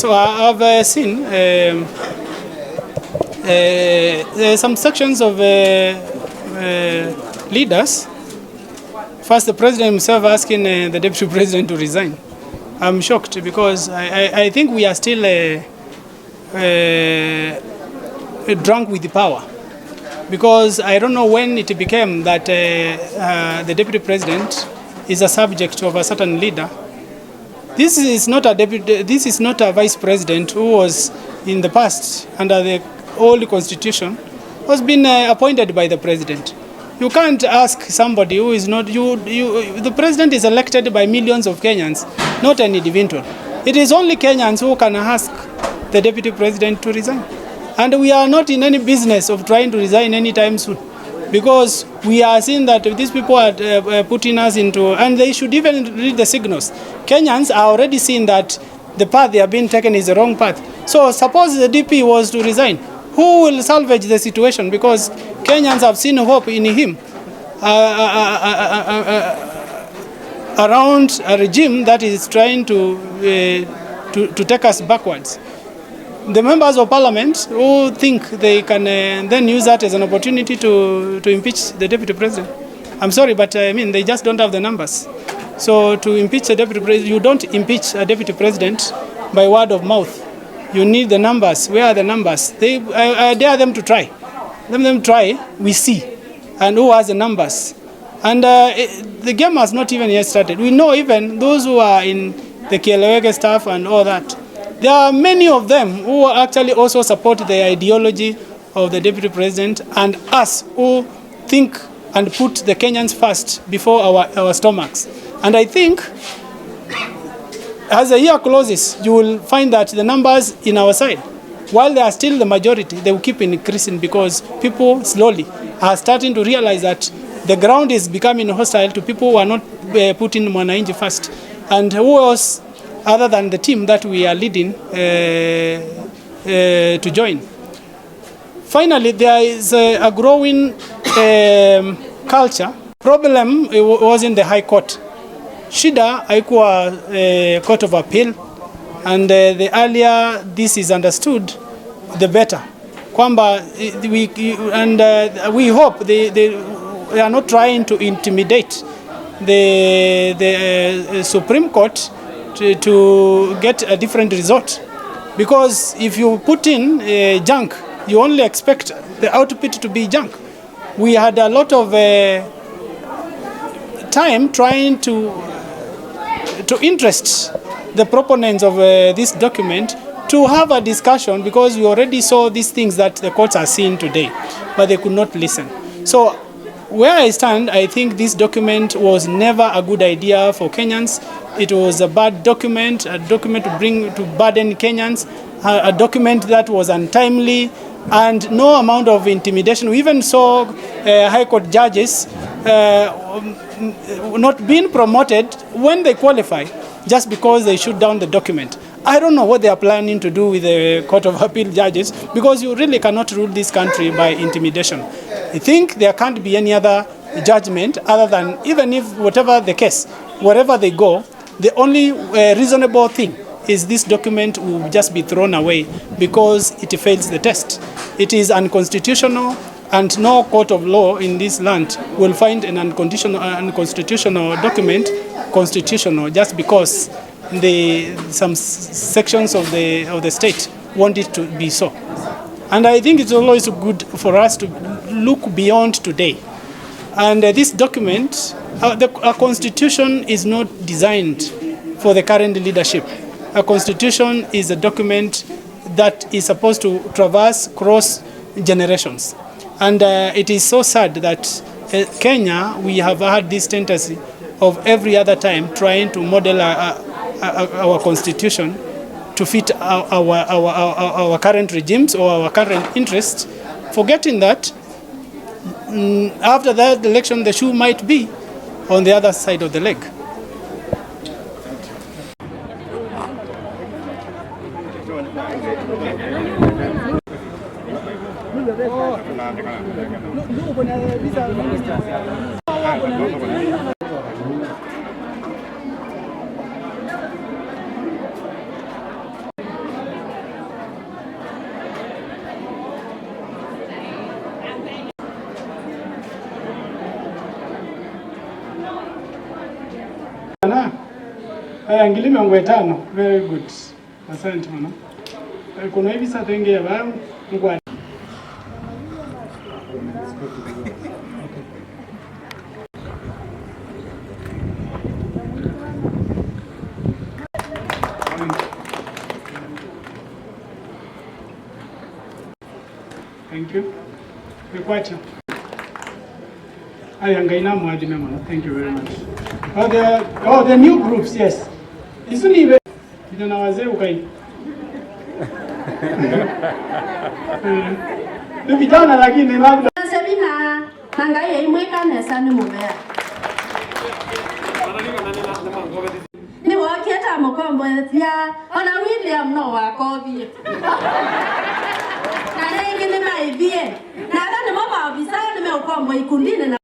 So I've seen some sections of leaders. First, the president himself asking the deputy president to resign. I'm shocked because I think we are still drunk with the power. Because I don't know when it became that the deputy president is a subject of a certain leader. This is not a deputy. This is not a vice president who was in the past under the old constitution, was been appointed by the president. You can't ask somebody who is not you. The president is elected by millions of Kenyans, not an individual. It is only Kenyans who can ask the deputy president to resign, and we are not in any business of trying to resign anytime soon, because we are seeing that these people are putting us into, and they should even read the signals. Kenyans are already seeing that the path they are being taken is the wrong path. So suppose the DP was to resign, who will salvage the situation? Because Kenyans have seen hope in him around a regime that is trying to take us backwards. The members of parliament who think they can then use that as an opportunity to impeach the deputy president. I'm sorry, but I mean, they just don't have the numbers. So to impeach a deputy president, you don't impeach a deputy president by word of mouth. You need the numbers. Where are the numbers? I dare them to try. Let them try, we see. And who has the numbers? And the game has not even yet started. We know even those who are in the Kieleweke staff and all that, there are many of them who actually also support the ideology of the deputy president and us who think and put the Kenyans first before our stomachs. And I think as the year closes, you will find that the numbers in our side, while they are still the majority, they will keep increasing because people slowly are starting to realize that the ground is becoming hostile to people who are not putting Mwananchi first. And who else other than the team that we are leading to join. Finally, there is a growing culture. Problem was in the High Court. Shida haikuwa Court of Appeal, and the earlier this is understood, the better. Kwamba we hope they are not trying to intimidate the Supreme Court to get a different result, because if you put in junk, you only expect the output to be junk. We had a lot of time trying to interest the proponents of this document to have a discussion, because we already saw these things that the courts are seeing today, but they could not listen. So where I stand, I think this document was never a good idea for Kenyans. It was a bad document, a document to burden Kenyans, a document that was untimely, and no amount of intimidation. We even saw High Court judges not being promoted when they qualify, just because they shoot down the document. I don't know what they are planning to do with the Court of Appeal judges, because you really cannot rule this country by intimidation. I think there can't be any other judgment other than, even if whatever the case, wherever they go, the only reasonable thing is this document will just be thrown away because it fails the test. It is unconstitutional, and no court of law in this land will find an unconstitutional document constitutional just because some sections of the state want it to be so. And I think it's always good for us to look beyond today. And this document, a constitution is not designed for the current leadership. A constitution is a document that is supposed to traverse cross generations. And it is so sad that Kenya, we have had this tendency of every other time trying to model our constitution to fit our current regimes or our current interests, forgetting that after that election the shoe might be on the other side of the leg. Ngilime ngwe 5. Very good. Asante mwana. Kuna hivi sasa tenge ya bamu ngwa. Thank you. Thank you very much. The new groups, yes. Isn't even kijana wazee ukai. Ni vijana lakini labda Sabina nangaye imweka nesa ni mubea. Ni wakieta mkombo ya ona William no wakobi. Na nengi ni maibie. Na ndani mama ofisa ni mkombo ikundine na